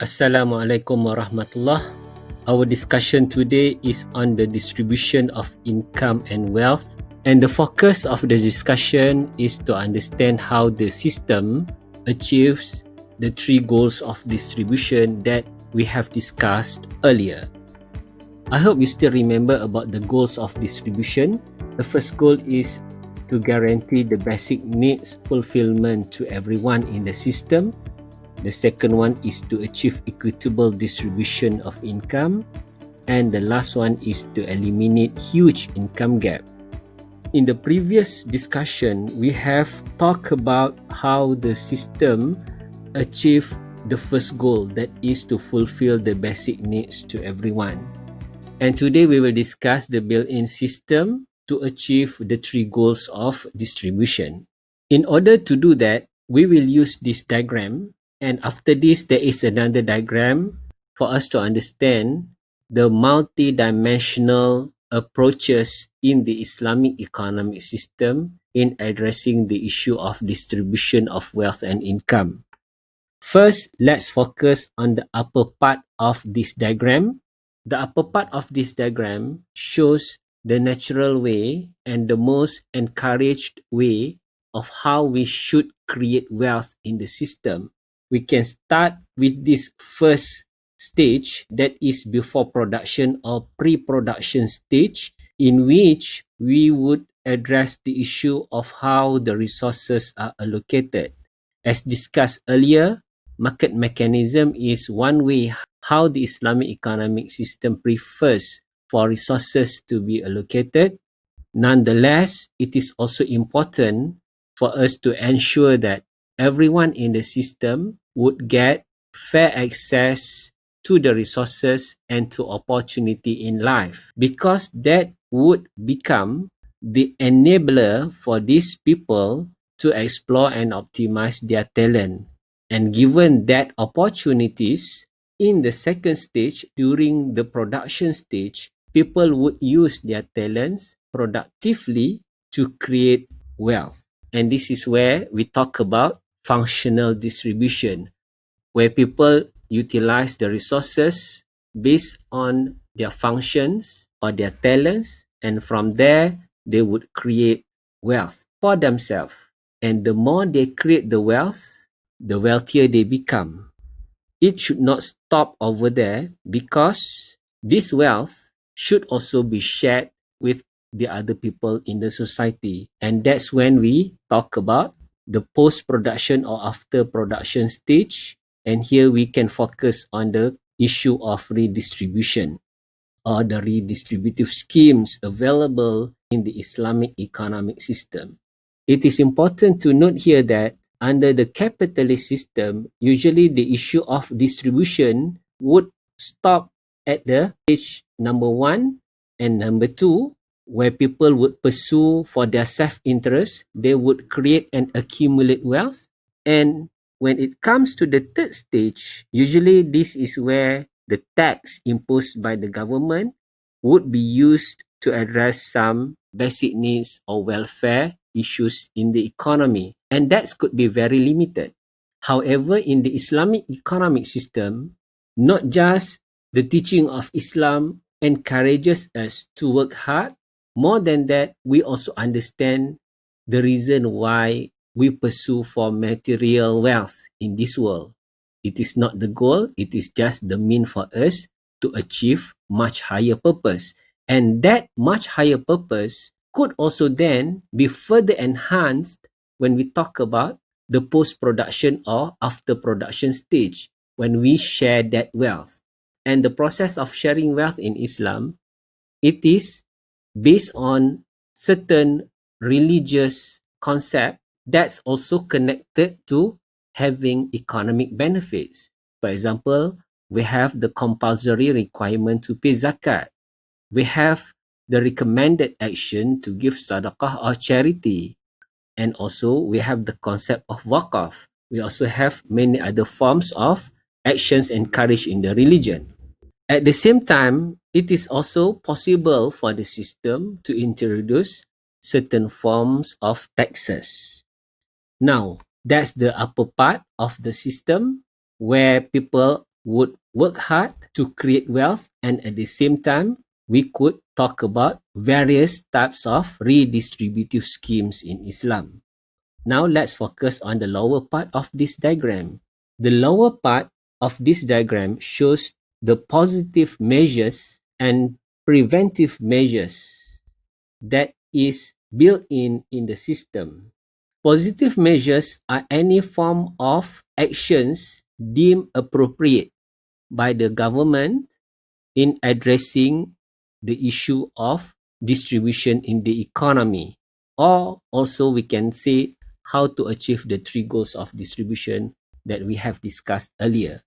Assalamualaikum warahmatullah. Our discussion today is on the distribution of income and wealth, and the focus of the discussion is to understand how the system achieves the three goals of distribution that we have discussed earlier. I hope you still remember about the goals of distribution. The first goal is to guarantee the basic needs fulfillment to everyone in the system. The second one is to achieve equitable distribution of income. And the last one is to eliminate huge income gap. In the previous discussion, we have talked about how the system achieve the first goal, that is to fulfill the basic needs to everyone. And today we will discuss the built-in system to achieve the three goals of distribution. In order to do that, we will use this diagram. And after this, there is another diagram for us to understand the multi-dimensional approaches in the Islamic economic system in addressing the issue of distribution of wealth and income. First, let's focus on the upper part of this diagram. The upper part of this diagram shows the natural way and the most encouraged way of how we should create wealth in the system. We can start with this first stage, that is before production or pre-production stage, in which we would address the issue of how the resources are allocated. As discussed earlier, market mechanism is one way how the Islamic economic system prefers for resources to be allocated. Nonetheless, it is also important for us to ensure that everyone in the system would get fair access to the resources and to opportunity in life, because that would become the enabler for these people to explore and optimize their talent. And given that opportunities in the second stage, during the production stage, people would use their talents productively to create wealth. And this is where we talk about functional distribution, where people utilize the resources based on their functions or their talents, and from there they would create wealth for themselves. And the more they create the wealth, the wealthier they become. It should not stop over there, because this wealth should also be shared with the other people in the society. And that's when we talk about the post-production or after-production stage. And here we can focus on the issue of redistribution or the redistributive schemes available in the Islamic economic system. It is important to note here that under the capitalist system, usually the issue of distribution would stop at the stage number 1 and number 2, where people would pursue for their self-interest. They would create and accumulate wealth. And when it comes to the third stage, usually this is where the tax imposed by the government would be used to address some basic needs or welfare issues in the economy. And that could be very limited. However, in the Islamic economic system, not just the teaching of Islam encourages us to work hard. More than that, we also understand the reason why we pursue for material wealth in this world. It is not the goal, it is just the mean for us to achieve much higher purpose. And that much higher purpose could also then be further enhanced when we talk about the post-production or after-production stage, when we share that wealth. And the process of sharing wealth in Islam, it is based on certain religious concept that's also connected to having economic benefits. For example, we have the compulsory requirement to pay zakat. We have the recommended action to give sadaqah or charity. And also we have the concept of waqaf. We also have many other forms of actions encouraged in the religion. At the same time, it is also possible for the system to introduce certain forms of taxes. Now, that's the upper part of the system, where people would work hard to create wealth, and at the same time, we could talk about various types of redistributive schemes in Islam. Now let's focus on the lower part of this diagram. The lower part of this diagram shows the positive measures and preventive measures that is built in the system. Positive measures are any form of actions deemed appropriate by the government in addressing the issue of distribution in the economy. Or also we can say how to achieve the three goals of distribution that we have discussed earlier.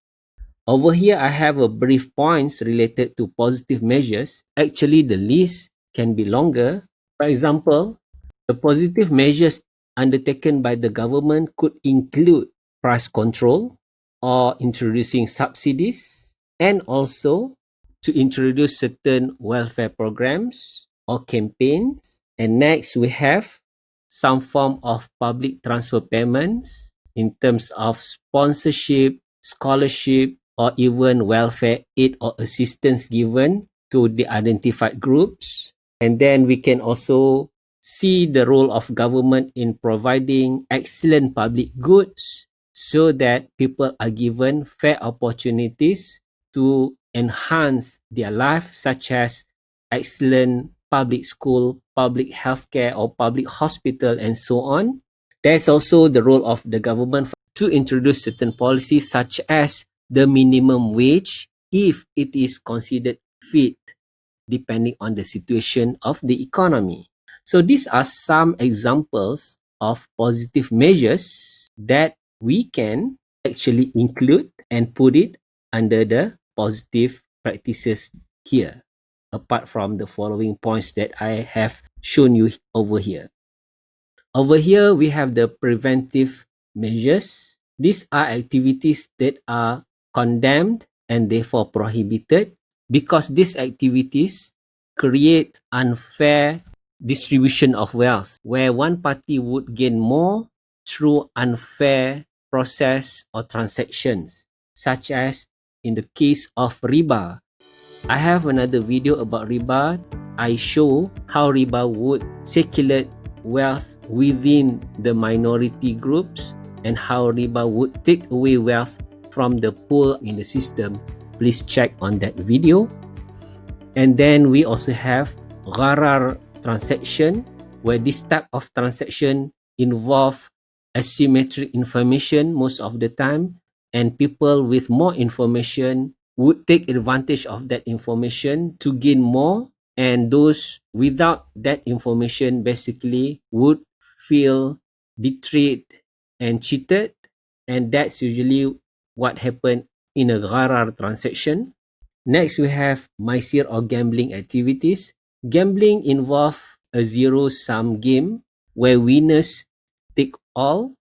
Over here, I have a brief points related to positive measures. Actually, the list can be longer. For example, the positive measures undertaken by the government could include price control or introducing subsidies, and also to introduce certain welfare programs or campaigns. And next, we have some form of public transfer payments in terms of sponsorship, scholarship, or even welfare aid or assistance given to the identified groups. And then we can also see the role of government in providing excellent public goods so that people are given fair opportunities to enhance their life, such as excellent public school, public healthcare, or public hospital, and so on. There's also the role of the government to introduce certain policies such as the minimum wage if it is considered fit, depending on the situation of the economy. So these are some examples of positive measures that we can actually include and put it under the positive practices here, apart from the following points that I have shown you over here. Over here, we have the preventive measures. These are activities that are condemned and therefore prohibited because these activities create unfair distribution of wealth, where one party would gain more through unfair process or transactions, such as in the case of riba. I have another video about riba. I show how riba would circulate wealth within the minority groups and how riba would take away wealth from the poor in the system. Please check on that video. And then we also have gharar transaction, where this type of transaction involve asymmetric information most of the time, and people with more information would take advantage of that information to gain more, and those without that information basically would feel betrayed and cheated, and that's usually what happened in a gharar transaction. Next, we have maisir or gambling activities. Gambling involves a zero-sum game where winners take all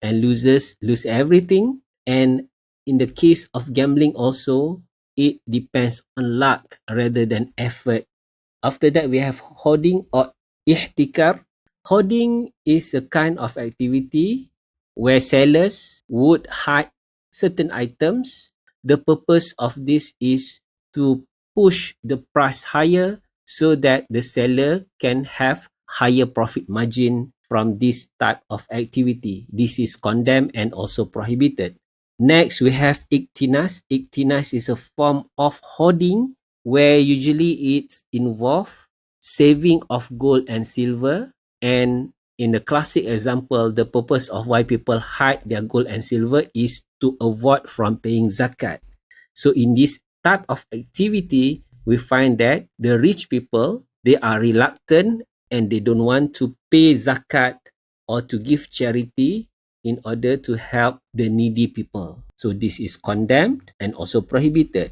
and losers lose everything. And in the case of gambling also, it depends on luck rather than effort. After that, we have hoarding or ihtikar. Hoarding is a kind of activity where sellers would hide certain items. The purpose of this is to push the price higher so that the seller can have higher profit margin from this type of activity. This is condemned and also prohibited. Next, we have iktinas. Iktinas is a form of hoarding where usually it's involved saving of gold and silver. And in the classic example, the purpose of why people hide their gold and silver is to avoid from paying zakat. So in this type of activity, we find that the rich people, they are reluctant and they don't want to pay zakat or to give charity in order to help the needy people. So this is condemned and also prohibited.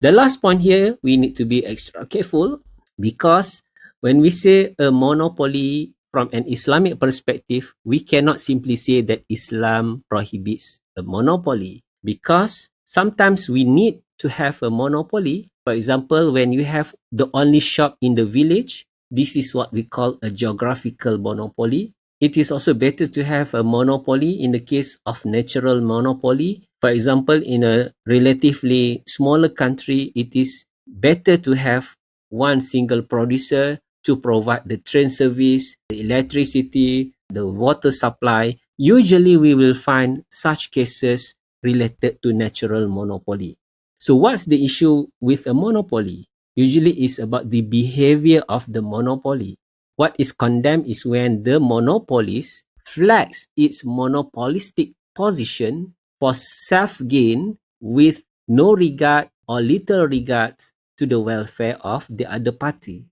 The last point here, we need to be extra careful because when we say a monopoly from an Islamic perspective, we cannot simply say that Islam prohibits a monopoly because sometimes we need to have a monopoly. For example, when you have the only shop in the village, this is what we call a geographical monopoly. It is also better to have a monopoly in the case of natural monopoly. For example, in a relatively smaller country, it is better to have one single producer to provide the train service, the electricity, the water supply. Usually, we will find such cases related to natural monopoly. So what's the issue with a monopoly? Usually it's about the behavior of the monopoly. What is condemned is when the monopolist flex its monopolistic position for self-gain with no regard or little regard to the welfare of the other party.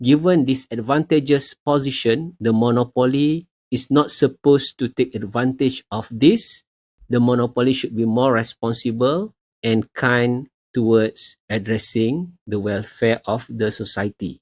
Given this advantageous position, the monopoly is not supposed to take advantage of this. The monopoly should be more responsible and kind towards addressing the welfare of the society.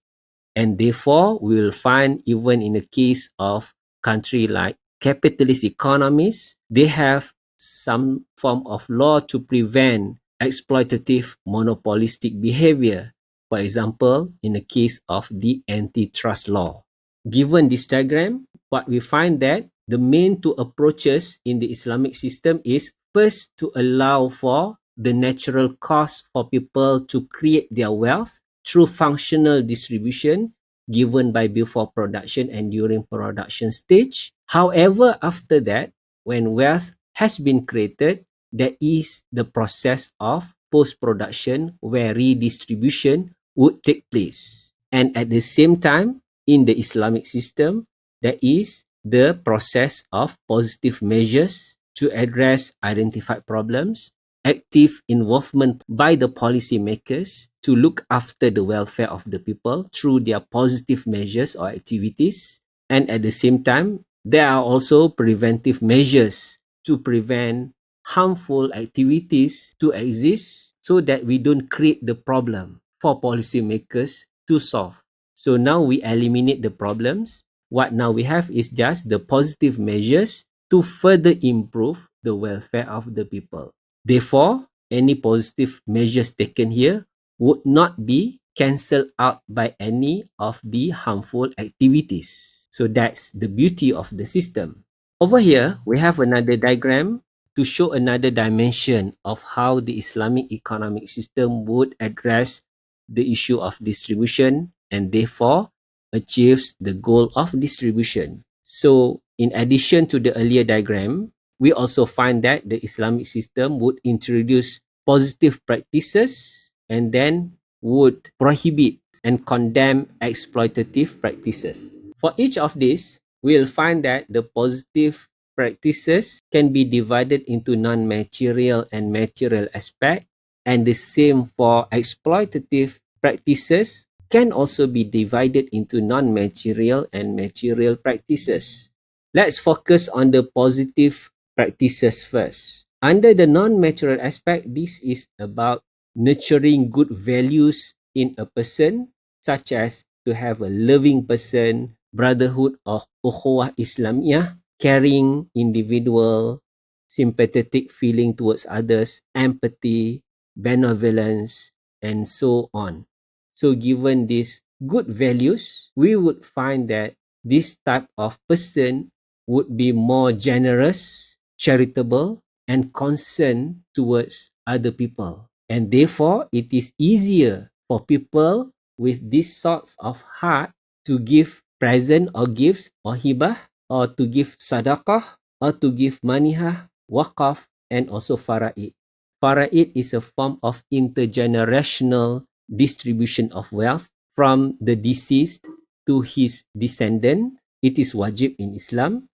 And therefore, we will find even in the case of country like capitalist economies, they have some form of law to prevent exploitative monopolistic behavior. For example, in the case of the antitrust law. Given this diagram, what we find that the main two approaches in the Islamic system is first to allow for the natural cause for people to create their wealth through functional distribution given by before production and during production stage. However, after that, when wealth has been created, there is the process of post-production where redistribution would take place. And at the same time, in the Islamic system, there is the process of positive measures to address identified problems, active involvement by the policymakers to look after the welfare of the people through their positive measures or activities. And at the same time, there are also preventive measures to prevent harmful activities to exist so that we don't create the problem for policymakers to solve. So now we eliminate the problems. What now we have is just the positive measures to further improve the welfare of the people. Therefore, any positive measures taken here would not be cancelled out by any of the harmful activities. So that's the beauty of the system. Over here, we have another diagram to show another dimension of how the Islamic economic system would address the issue of distribution and therefore achieves the goal of distribution. So, in addition to the earlier diagram, we also find that the Islamic system would introduce positive practices and then would prohibit and condemn exploitative practices. For each of these, we'll find that the positive practices can be divided into non-material and material aspect, and the same for exploitative practices can also be divided into non-material and material practices. Let's focus on the positive practices first. Under the non-material aspect, this is about nurturing good values in a person, such as to have a loving person, brotherhood or ukhuwah Islamiyah, caring individual, sympathetic feeling towards others, empathy, benevolence, and so on. So given these good values, we would find that this type of person would be more generous, charitable, and concerned towards other people. And therefore, it is easier for people with these sorts of heart to give present or gifts or hibah, or to give sadaqah, or to give manihah, waqaf, and also fara'id. Fara'id is a form of intergenerational distribution of wealth from the deceased to his descendant. It is wajib in Islam.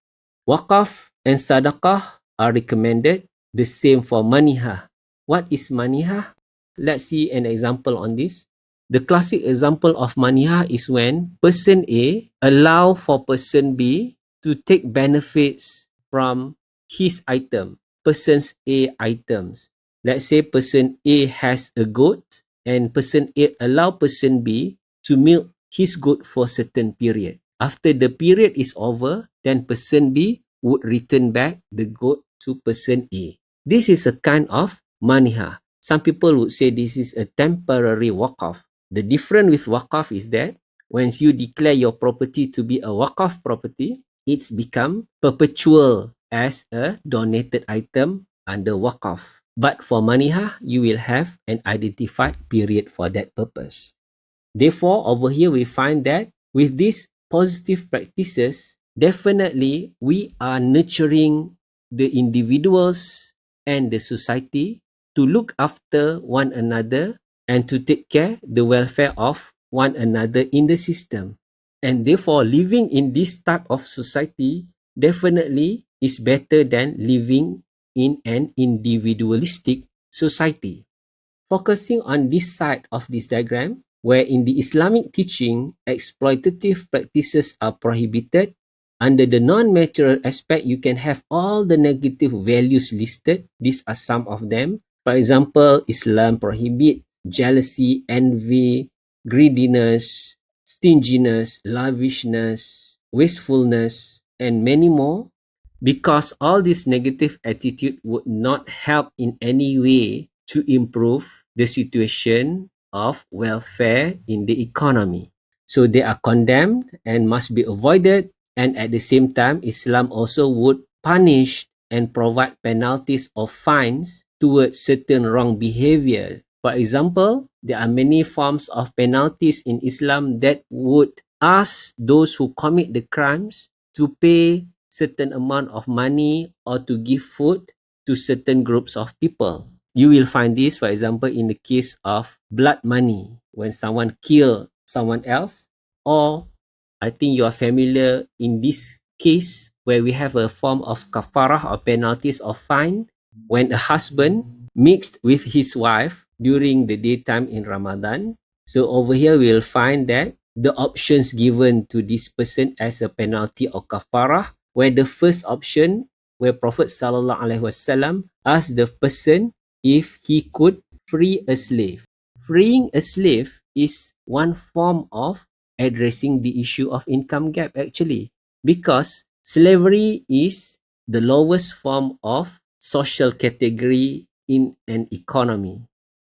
Waqaf and sadaqah are recommended. The same for manihah. What is manihah? Let's see an example on this. The classic example of manihah is when person A allow for person B to take benefits from his item, person's A items. Let's say person A has a goat and person A allow person B to milk his goat for a certain period. After the period is over, then person B would return back the goat to person A. This is a kind of manihah. Some people would say this is a temporary waqaf. The difference with waqaf is that once you declare your property to be a waqaf property, it's become perpetual as a donated item under waqaf. But for manihah, you will have an identified period for that purpose. Therefore, over here we find that with these positive practices, definitely we are nurturing the individuals and the society to look after one another and to take care the welfare of one another in the system. And therefore, living in this type of society definitely is better than living in an individualistic society. Focusing on this side of this diagram, where in the Islamic teaching, exploitative practices are prohibited. Under the non-material aspect, you can have all the negative values listed. These are some of them. For example, Islam prohibits jealousy, envy, greediness, stinginess, lavishness, wastefulness, and many more. Because all this negative attitude would not help in any way to improve the situation of welfare in the economy. So they are condemned and must be avoided, and at the same time, Islam also would punish and provide penalties or fines towards certain wrong behavior. For example, there are many forms of penalties in Islam that would ask those who commit the crimes to pay certain amount of money or to give food to certain groups of people. You will find this, for example, in the case of blood money, when someone kills someone else, or I think you are familiar in this case where we have a form of kafarah or penalties or fine when a husband mixed with his wife during the daytime in Ramadan. So over here we will find that the options given to this person as a penalty or kafarah, where the first option, where Prophet Sallallahu Alaihi Wasallam asked the person if he could free a slave. Freeing a slave is one form of addressing the issue of income gap actually, because slavery is the lowest form of social category in an economy.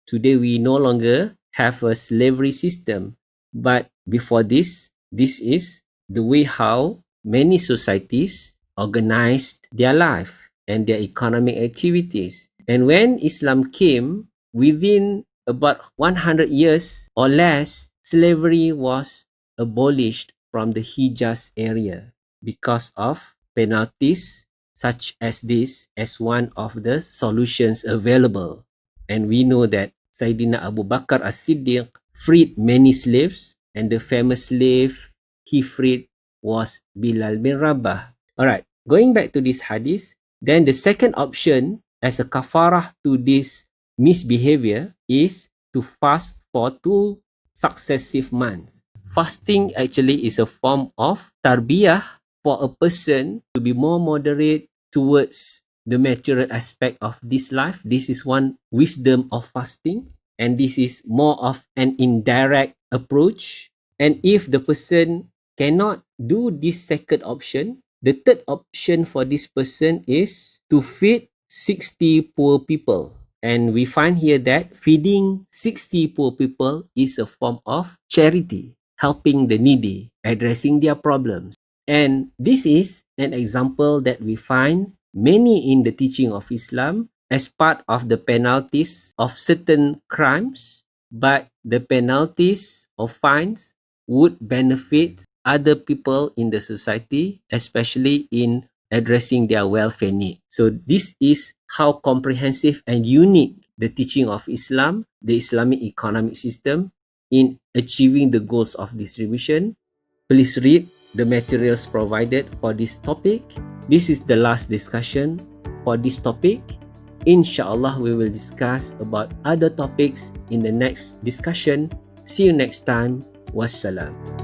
Today we no longer have a slavery system, but before this is the way how many societies organized their life and their economic activities. And when Islam came, within about 100 years or less, slavery was abolished from the Hijaz area because of penalties such as this as one of the solutions available. And we know that Sayyidina Abu Bakr as-Siddiq freed many slaves, and the famous slave he freed was Bilal bin Rabah. Alright, going back to this hadith, then the second option as a kafarah to this misbehavior is to fast for 2 successive months. Fasting actually is a form of tarbiyah for a person to be more moderate towards the material aspect of this life. This is one wisdom of fasting, and this is more of an indirect approach. And if the person cannot do this second option, the third option for this person is to feed 60 poor people. And we find here that feeding 60 poor people is a form of charity, helping the needy, addressing their problems. And this is an example that we find many in the teaching of Islam as part of the penalties of certain crimes, but the penalties or fines would benefit other people in the society, especially in addressing their welfare need. So this is how comprehensive and unique the teaching of Islam, the Islamic economic system, in achieving the goals of distribution. Please read the materials provided for this topic. This is the last discussion for this topic. Inshallah, we will discuss about other topics in the next discussion. See you next time. Wassalam.